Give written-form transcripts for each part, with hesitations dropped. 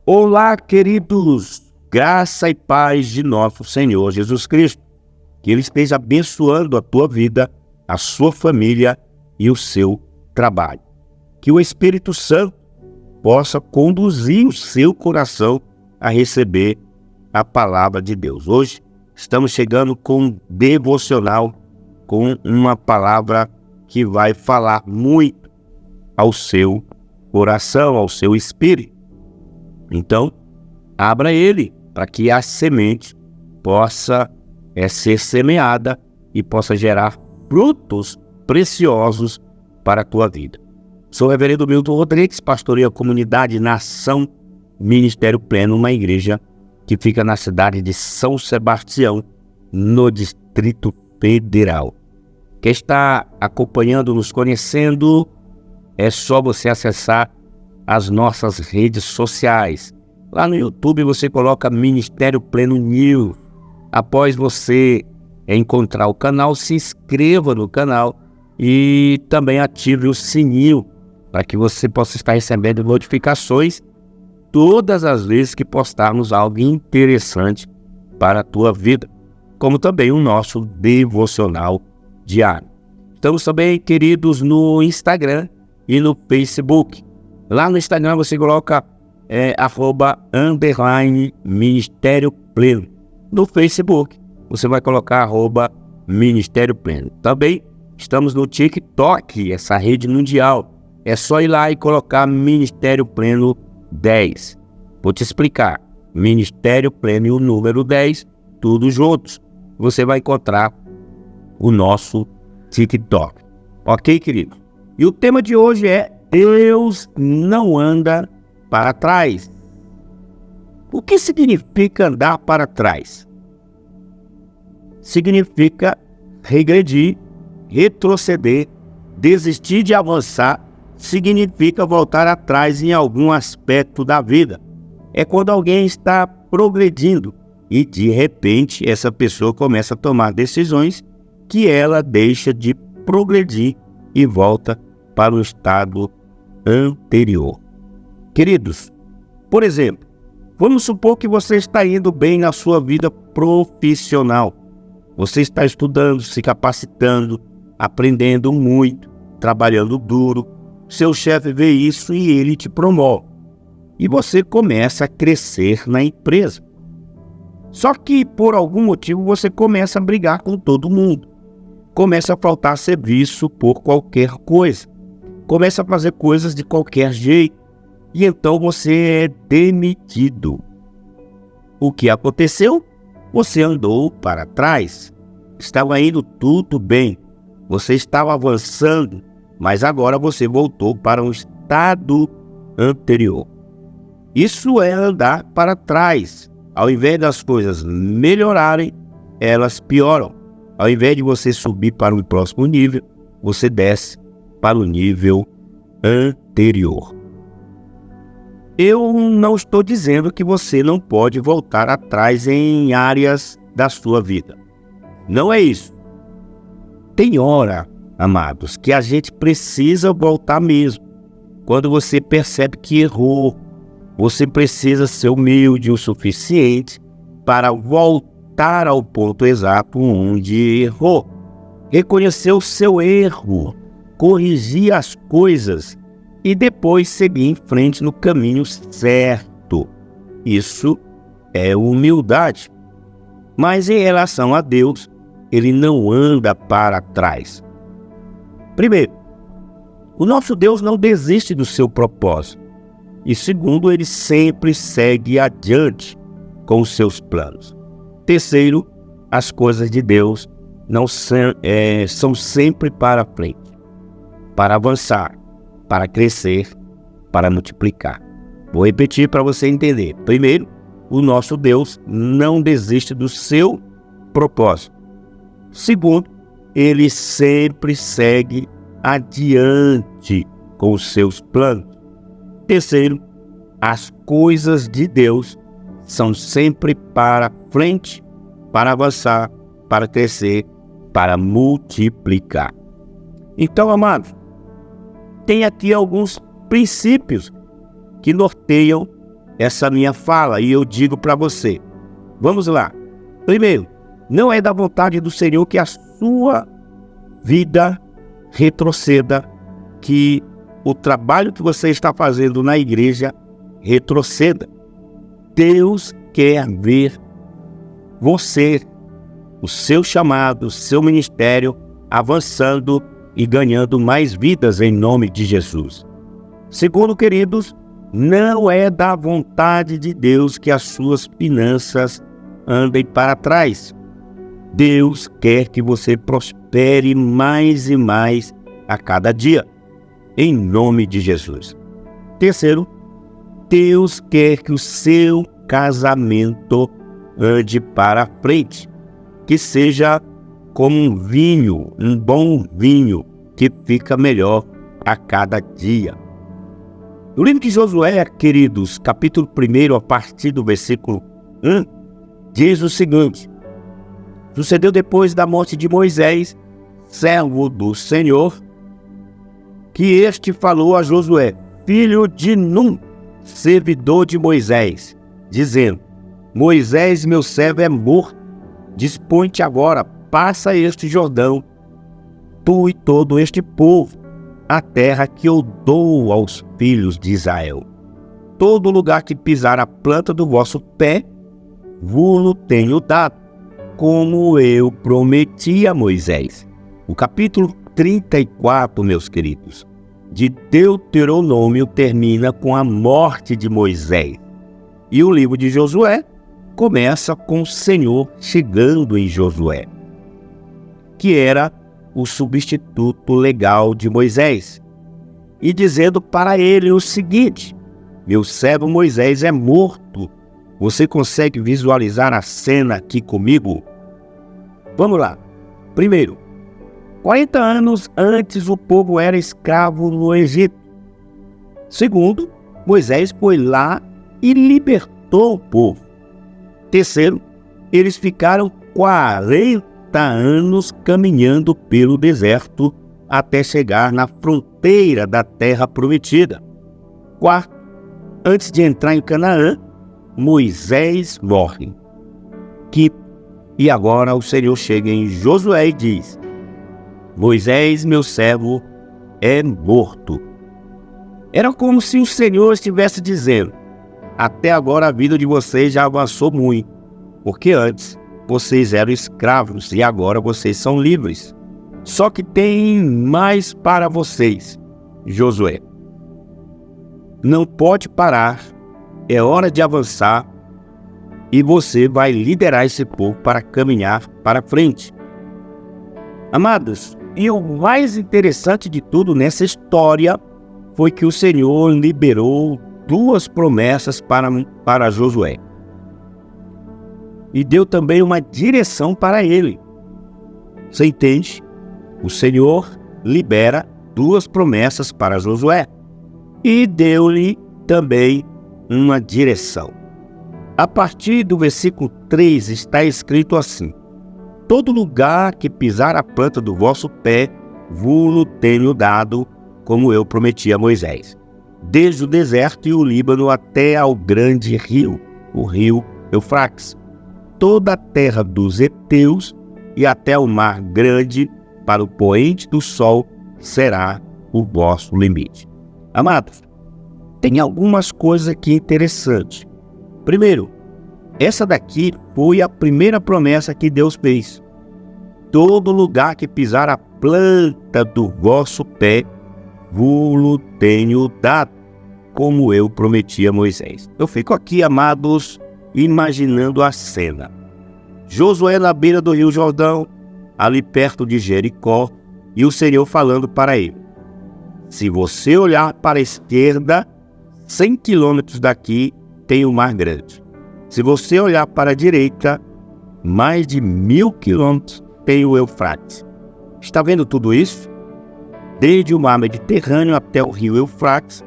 Olá, queridos, graça e paz de nosso Senhor Jesus Cristo. Que Ele esteja abençoando a tua vida, a sua família e o seu trabalho. Que o Espírito Santo possa conduzir o seu coração a receber a palavra de Deus. Hoje estamos chegando com um devocional, com uma palavra que vai falar muito ao seu coração, ao seu espírito. Então, abra ele para que a semente possa ser semeada e possa gerar frutos preciosos para a tua vida. Sou o reverendo Milton Rodrigues, pastoreio a comunidade Nação Ministério Pleno, uma igreja que fica na cidade de São Sebastião, no Distrito Federal. Quem está acompanhando, nos conhecendo, é só você acessar as nossas redes sociais. Lá no YouTube você coloca Ministério Pleno News. Após você encontrar o canal, se inscreva no canal e também ative o sininho para que você possa estar recebendo notificações todas as vezes que postarmos algo interessante para a tua vida, como também o nosso devocional diário. Estamos também, queridos, no Instagram e no Facebook. Lá no Instagram você coloca @Ministério Pleno. No Facebook você vai colocar @Ministério Pleno. Também estamos no TikTok, essa rede mundial. É só ir lá e colocar Ministério Pleno 10. Vou te explicar. Ministério Pleno e o número 10, tudo juntos. Você vai encontrar o nosso TikTok. Ok, querido? E o tema de hoje é: Deus não anda para trás. O que significa andar para trás? Significa regredir, retroceder, desistir de avançar, significa voltar atrás em algum aspecto da vida. É quando alguém está progredindo e de repente essa pessoa começa a tomar decisões que ela deixa de progredir e volta para o estado anterior. Queridos, por exemplo, vamos supor que você está indo bem na sua vida profissional. Você está estudando, se capacitando, aprendendo muito, trabalhando duro. Seu chefe vê isso e ele te promove. E você começa a crescer na empresa. Só que por algum motivo você começa a brigar com todo mundo. Começa a faltar serviço por qualquer coisa. Começa a fazer coisas de qualquer jeito. E então você é demitido. O que aconteceu? Você andou para trás. Estava indo tudo bem. Você estava avançando, mas agora você voltou para um estado anterior. Isso é andar para trás. Ao invés das coisas melhorarem, elas pioram. Ao invés de você subir para o próximo nível, você desce para o nível anterior. Eu não estou dizendo que você não pode voltar atrás em áreas da sua vida. Não é isso. Tem hora, amados, que a gente precisa voltar mesmo. Quando você percebe que errou, você precisa ser humilde o suficiente para voltar ao ponto exato onde errou. Reconhecer o seu erro, corrigir as coisas e depois seguir em frente no caminho certo. Isso é humildade. Mas em relação a Deus, Ele não anda para trás. Primeiro, o nosso Deus não desiste do seu propósito. E segundo, Ele sempre segue adiante com os seus planos. Terceiro, as coisas de Deus não são sempre para frente, para avançar, para crescer, para multiplicar. Vou repetir para você entender. Primeiro, o nosso Deus não desiste do seu propósito. Segundo, Ele sempre segue adiante com os seus planos. Terceiro, as coisas de Deus são sempre para frente, para avançar, para crescer, para multiplicar. Então, amados, tem aqui alguns princípios que norteiam essa minha fala e eu digo para você. Vamos lá. Primeiro, não é da vontade do Senhor que a sua vida retroceda, que o trabalho que você está fazendo na igreja retroceda. Deus quer ver você, o seu chamado, o seu ministério avançando e ganhando mais vidas em nome de Jesus. Segundo, queridos, não é da vontade de Deus que as suas finanças andem para trás. Deus quer que você prospere mais e mais a cada dia, em nome de Jesus. Terceiro, Deus quer que o seu casamento ande para frente, que seja como um vinho, um bom vinho, que fica melhor a cada dia. No livro de Josué, queridos, capítulo 1, a partir do versículo 1, diz o seguinte: sucedeu depois da morte de Moisés, servo do Senhor, que este falou a Josué, filho de Num, servidor de Moisés, dizendo: Moisés, meu servo, é morto. Dispõe-te agora, passa este Jordão, tu e todo este povo, a terra que eu dou aos filhos de Israel. Todo lugar que pisar a planta do vosso pé, vos tenho dado, como eu prometi a Moisés. O capítulo 34, meus queridos, de Deuteronômio termina com a morte de Moisés. E o livro de Josué começa com o Senhor chegando em Josué, que era o substituto legal de Moisés, e dizendo para ele o seguinte: meu servo Moisés é morto. Você consegue visualizar a cena aqui comigo? Vamos lá. Primeiro, 40 anos antes o povo era escravo no Egito. Segundo, Moisés foi lá e libertou o povo. Terceiro, eles ficaram 40 anos caminhando pelo deserto até chegar na fronteira da terra prometida. Quarto, antes de entrar em Canaã, Moisés morre. Quinto, e agora o Senhor chega em Josué e diz: Moisés, meu servo, é morto. Era como se o Senhor estivesse dizendo: até agora a vida de vocês já avançou muito, porque antes vocês eram escravos e agora vocês são livres. Só que tem mais para vocês, Josué. Não pode parar, é hora de avançar e você vai liderar esse povo para caminhar para frente. Amados, e o mais interessante de tudo nessa história foi que o Senhor liberou 2 promessas para Josué. E deu também uma direção para ele. Você entende? O Senhor libera 2 promessas para Josué e deu-lhe também uma direção. A partir do versículo 3 está escrito assim: todo lugar que pisar a planta do vosso pé, vos tenho dado, como eu prometi a Moisés, desde o deserto e o Líbano até ao grande rio, o rio Eufrates, toda a terra dos heteus e até o mar grande, para o poente do sol, será o vosso limite. Amados, tem algumas coisas aqui interessantes. Primeiro, essa daqui foi a primeira promessa que Deus fez. Todo lugar que pisar a planta do vosso pé, vos tenho dado, como eu prometi a Moisés. Eu fico aqui, amados, imaginando a cena. Josué na beira do rio Jordão, ali perto de Jericó, e o Senhor falando para ele: se você olhar para a esquerda, 100 quilômetros daqui tem o Mar Grande. Se você olhar para a direita, mais de 1000 quilômetros tem o Eufrates. Está vendo tudo isso? Desde o mar Mediterrâneo até o rio Eufrates,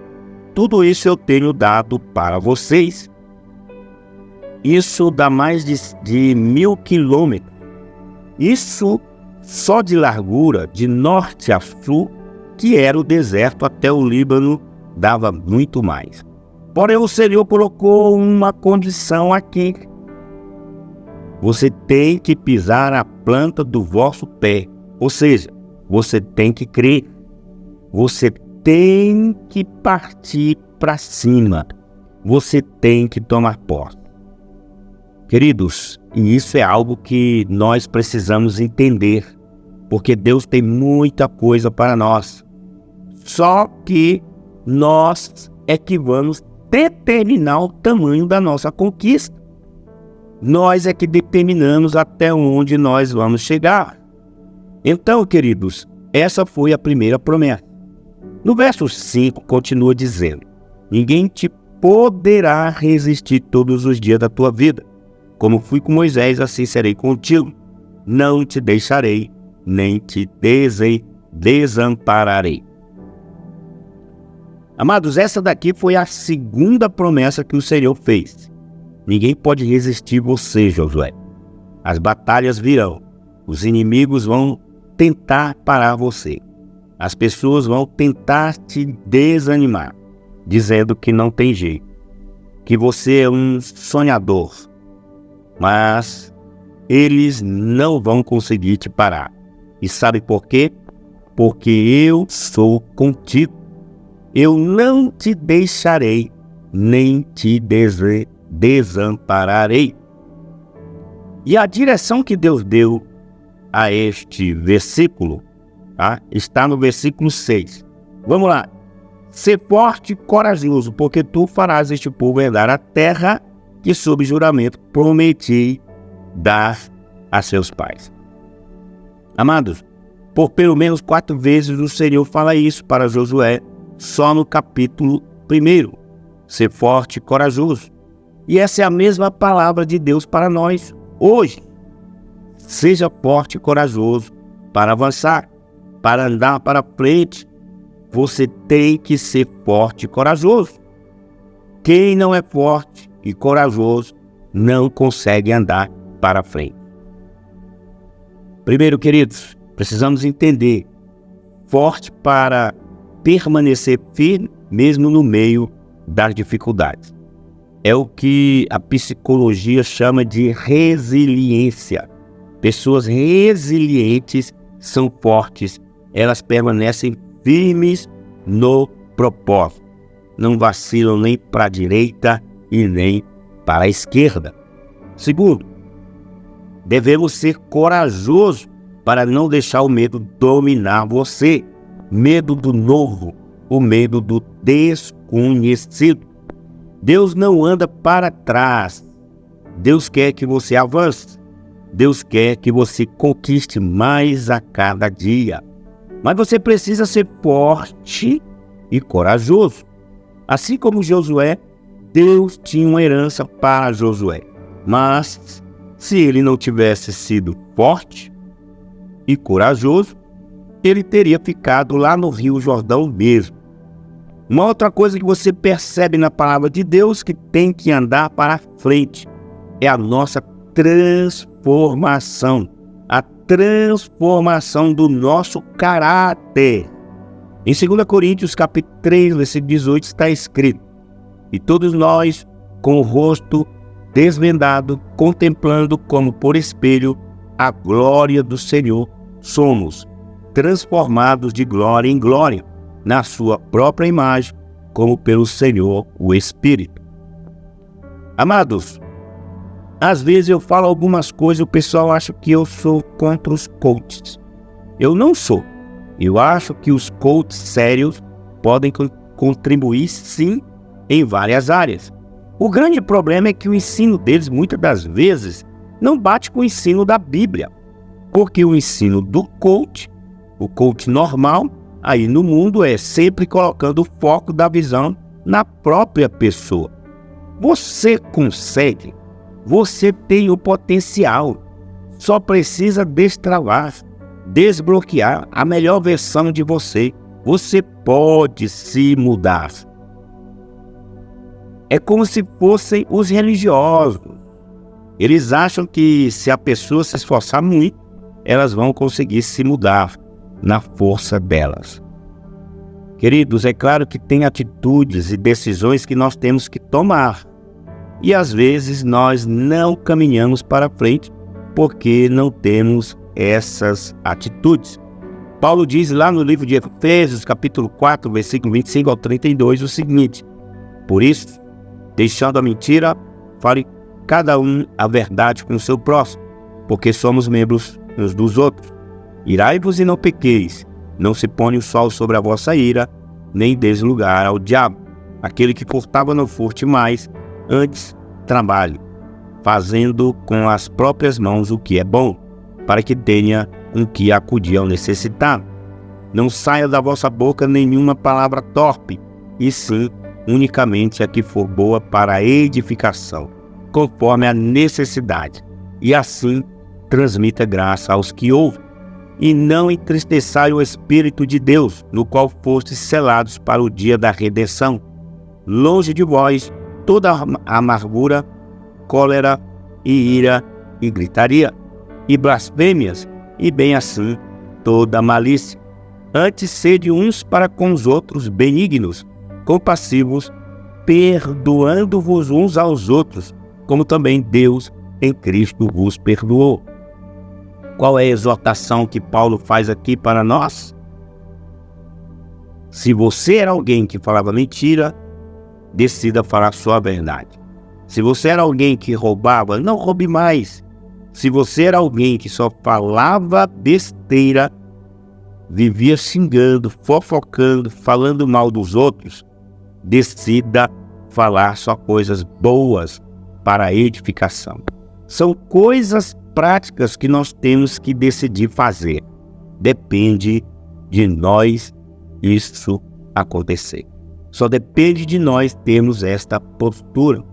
tudo isso eu tenho dado para vocês. Isso dá mais de 1000 quilômetros. Isso só de largura, de norte a sul, que era o deserto até o Líbano, dava muito mais. Porém, o Senhor colocou uma condição aqui. Você tem que pisar a planta do vosso pé. Ou seja, você tem que crer. Você tem que partir para cima. Você tem que tomar posse. Queridos, e isso é algo que nós precisamos entender, porque Deus tem muita coisa para nós. Só que nós é que vamos determinar o tamanho da nossa conquista. Nós é que determinamos até onde nós vamos chegar. Então, queridos, essa foi a primeira promessa. No verso 5 continua dizendo: ninguém te poderá resistir todos os dias da tua vida. Como fui com Moisés, assim serei contigo. Não te deixarei, nem te desampararei. Amados, essa daqui foi a segunda promessa que o Senhor fez. Ninguém pode resistir você, Josué. As batalhas virão. Os inimigos vão tentar parar você. As pessoas vão tentar te desanimar, dizendo que não tem jeito, que você é um sonhador. Mas eles não vão conseguir te parar. E sabe por quê? Porque eu sou contigo. Eu não te deixarei, nem te desampararei. E a direção que Deus deu a este versículo, tá, está no versículo 6. Vamos lá. Ser forte e corajoso, porque tu farás este povo herdar a terra que sob juramento prometi dar a seus pais. Amados, por pelo menos 4 vezes o Senhor fala isso para Josué, só no capítulo 1. Ser forte e corajoso. E essa é a mesma palavra de Deus para nós hoje. Seja forte e corajoso para avançar, para andar para frente. Você tem que ser forte e corajoso. Quem não é forte e corajoso não consegue andar para frente. Primeiro, queridos, precisamos entender: forte para permanecer firme mesmo no meio das dificuldades. É o que a psicologia chama de resiliência. Pessoas resilientes são fortes, elas permanecem firmes no propósito. Não vacilam nem para a direita e nem para a esquerda. Segundo, devemos ser corajosos para não deixar o medo dominar você. Medo do novo, o medo do desconhecido. Deus não anda para trás. Deus quer que você avance. Deus quer que você conquiste mais a cada dia. Mas você precisa ser forte e corajoso. Assim como Josué, Deus tinha uma herança para Josué. Mas, se ele não tivesse sido forte e corajoso, ele teria ficado lá no Rio Jordão mesmo. Uma outra coisa que você percebe na palavra de Deus que tem que andar para frente é a nossa transformação. A transformação do nosso caráter. Em 2 Coríntios capítulo 3, versículo 18 está escrito: e todos nós, com o rosto desvendado, contemplando como por espelho a glória do Senhor, somos transformados de glória em glória, na sua própria imagem, como pelo Senhor, o Espírito. Amados, às vezes eu falo algumas coisas e o pessoal acha que eu sou contra os coaches. Eu não sou. Eu acho que os coaches sérios podem contribuir sim em várias áreas. O grande problema é que o ensino deles, muitas das vezes, não bate com o ensino da Bíblia. Porque o ensino do coach, o coach normal, aí no mundo é sempre colocando o foco da visão na própria pessoa. Você consegue, você tem o potencial, só precisa destravar, desbloquear a melhor versão de você. Você pode se mudar. É como se fossem os religiosos. Eles acham que se a pessoa se esforçar muito, elas vão conseguir se mudar na força delas. Queridos, é claro que tem atitudes e decisões que nós temos que tomar. E às vezes nós não caminhamos para frente porque não temos essas atitudes. Paulo diz lá no livro de Efésios, capítulo 4, versículo 25 ao 32, o seguinte: por isso, deixando a mentira, fale cada um a verdade com o seu próximo, porque somos membros uns dos outros. Irai-vos e não pequeis, não se põe o sol sobre a vossa ira, nem deis lugar ao diabo. Aquele que furtava não furte mais, antes trabalhe, fazendo com as próprias mãos o que é bom, para que tenha um que acudir ao necessitado. Não saia da vossa boca nenhuma palavra torpe, e sim unicamente a que for boa para a edificação, conforme a necessidade, e assim transmita graça aos que ouvem. E não entristeçai o Espírito de Deus, no qual fostes selados para o dia da redenção. Longe de vós toda amargura, cólera e ira e gritaria, e blasfêmias, e bem assim toda malícia. Antes sede uns para com os outros benignos, compassivos, perdoando-vos uns aos outros, como também Deus em Cristo vos perdoou. Qual é a exortação que Paulo faz aqui para nós? Se você era alguém que falava mentira, decida falar só a verdade. Se você era alguém que roubava, não roube mais. Se você era alguém que só falava besteira, vivia xingando, fofocando, falando mal dos outros, decida falar só coisas boas para a edificação. São coisas práticas que nós temos que decidir fazer. Depende de nós isso acontecer. Só depende de nós termos esta postura.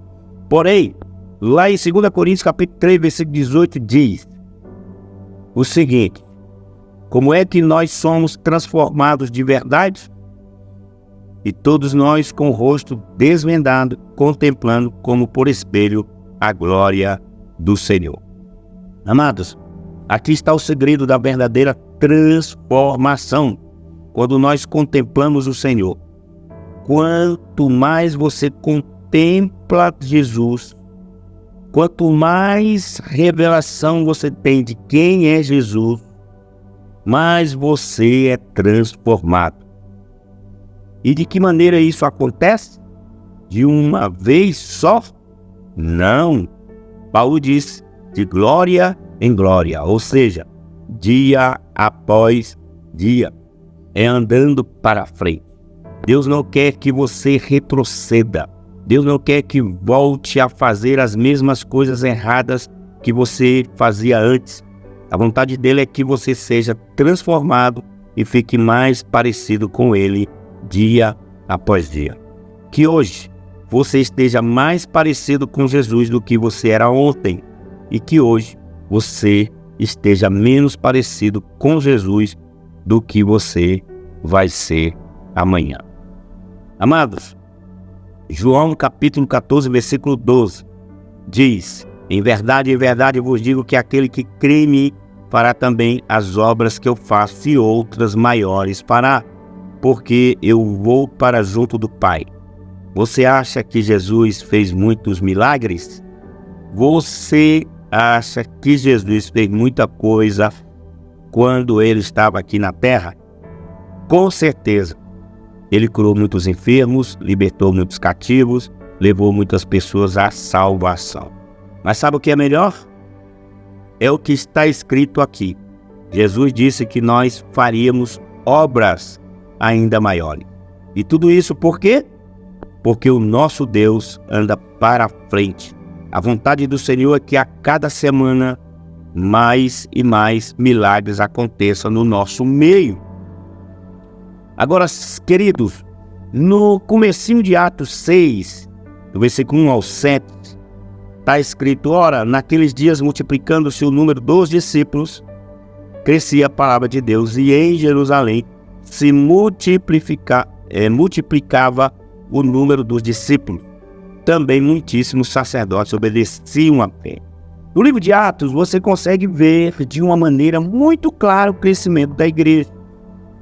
Porém, lá em 2 Coríntios capítulo 3, versículo 18, diz o seguinte: como é que nós somos transformados de verdade? E todos nós com o rosto desvendado, contemplando como por espelho a glória do Senhor. Amados, aqui está o segredo da verdadeira transformação. Quando nós contemplamos o Senhor, quanto mais você contempla Jesus, quanto mais revelação você tem de quem é Jesus, mais você é transformado. E de que maneira isso acontece? De uma vez só? Não. Paulo diz de glória em glória, ou seja, dia após dia. É andando para frente. Deus não quer que você retroceda. Deus não quer que volte a fazer as mesmas coisas erradas que você fazia antes. A vontade dele é que você seja transformado e fique mais parecido com ele dia após dia. Que hoje você esteja mais parecido com Jesus do que você era ontem e que hoje você esteja menos parecido com Jesus do que você vai ser amanhã. Amados, João capítulo 14, versículo 12, diz: em verdade vos digo que aquele que crê em mim fará também as obras que eu faço e outras maiores fará, porque eu vou para junto do Pai. Você acha que Jesus fez muitos milagres? Você acha que Jesus fez muita coisa quando ele estava aqui na terra? Com certeza. Ele curou muitos enfermos, libertou muitos cativos, levou muitas pessoas à salvação. Mas sabe o que é melhor? É o que está escrito aqui. Jesus disse que nós faríamos obras ainda maiores. E tudo isso por quê? Porque o nosso Deus anda para frente. A vontade do Senhor é que a cada semana mais e mais milagres aconteçam no nosso meio. Agora, queridos, no comecinho de Atos 6, do versículo 1 ao 7, está escrito: ora, naqueles dias, multiplicando-se o número dos discípulos, crescia a palavra de Deus, e em Jerusalém se multiplicava o número dos discípulos. Também muitíssimos sacerdotes obedeciam à fé. No livro de Atos, você consegue ver de uma maneira muito clara o crescimento da igreja.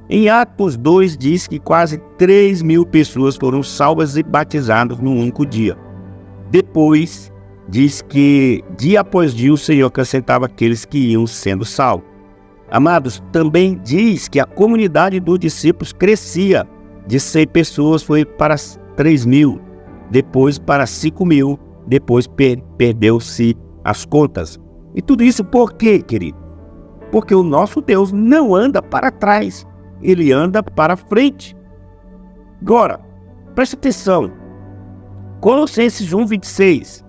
Em Atos 2 diz que quase 3.000 pessoas foram salvas e batizadas num único dia. Depois diz que dia após dia o Senhor acrescentava aqueles que iam sendo salvos. Amados, também diz que a comunidade dos discípulos crescia. De 100 pessoas foi para 3.000, depois para 5.000, depois perdeu-se as contas. E tudo isso por quê, querido? Porque o nosso Deus não anda para trás, Ele anda para frente. Agora, preste atenção. Colossenses 1:26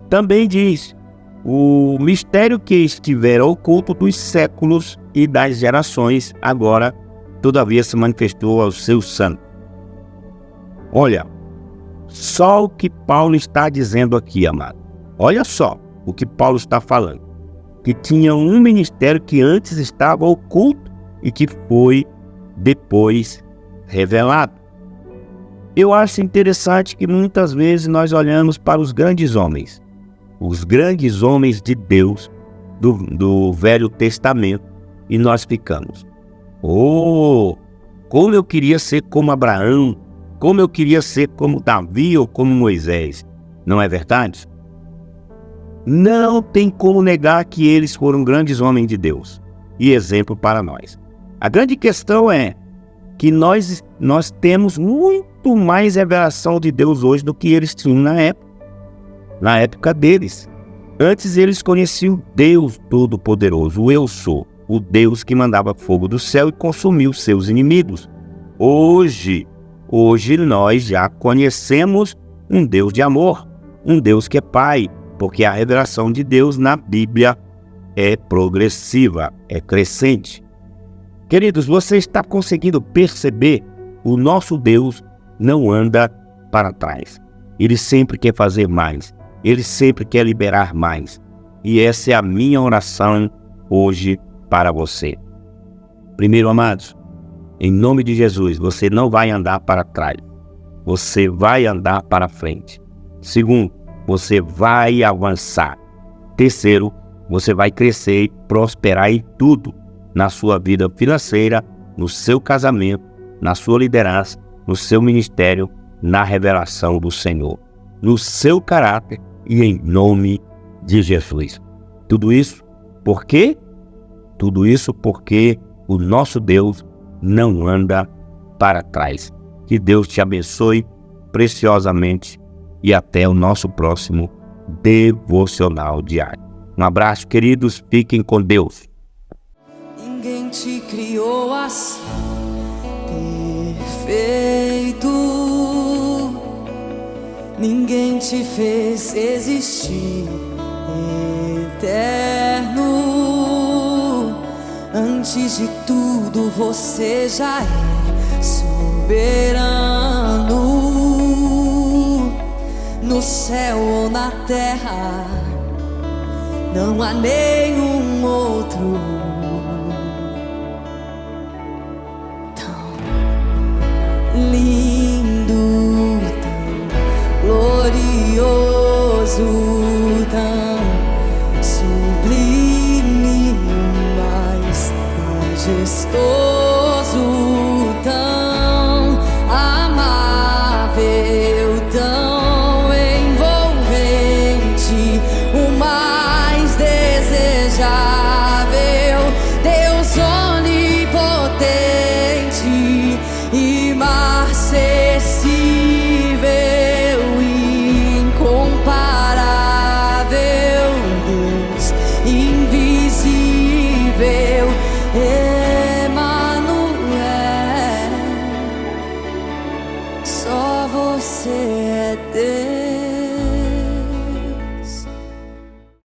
também diz: o mistério que estivera oculto dos séculos e das gerações, agora, todavia, se manifestou aos seus santos. Olha, só o que Paulo está dizendo aqui, amado. Olha só o que Paulo está falando. Que tinha um ministério que antes estava oculto e que foi depois revelado. Eu acho interessante que muitas vezes nós olhamos para os grandes homens de Deus do Velho Testamento, e nós ficamos: oh, como eu queria ser como Abraão, como eu queria ser como Davi ou como Moisés. Não é verdade? Não tem como negar que eles foram grandes homens de Deus e exemplo para nós. A grande questão é que nós temos muito mais revelação de Deus hoje do que eles tinham na época deles. Antes eles conheciam Deus Todo-Poderoso, o Eu Sou, o Deus que mandava fogo do céu e consumiu seus inimigos. Hoje nós já conhecemos um Deus de amor, um Deus que é Pai, porque a revelação de Deus na Bíblia é progressiva, é crescente. Queridos, você está conseguindo perceber? O nosso Deus não anda para trás. Ele sempre quer fazer mais. Ele sempre quer liberar mais. E essa é a minha oração hoje para você. Primeiro, amados, em nome de Jesus, você não vai andar para trás. Você vai andar para frente. Segundo, você vai avançar. Terceiro, você vai crescer e prosperar em tudo. Na sua vida financeira, no seu casamento, na sua liderança, no seu ministério, na revelação do Senhor, no seu caráter e em nome de Jesus. Tudo isso por quê? Tudo isso porque o nosso Deus não anda para trás. Que Deus te abençoe preciosamente e até o nosso próximo devocional diário. Um abraço, queridos. Fiquem com Deus. Ninguém te criou assim, perfeito. Ninguém te fez existir eterno. Antes de tudo você já é soberano. No céu ou na terra não há nenhum outro lindo, tão glorioso, tão sublime, mais majestoso, tão amável, tão envolvente, o mais desejável, Deus onipotente, inacessível, incomparável, Deus invisível.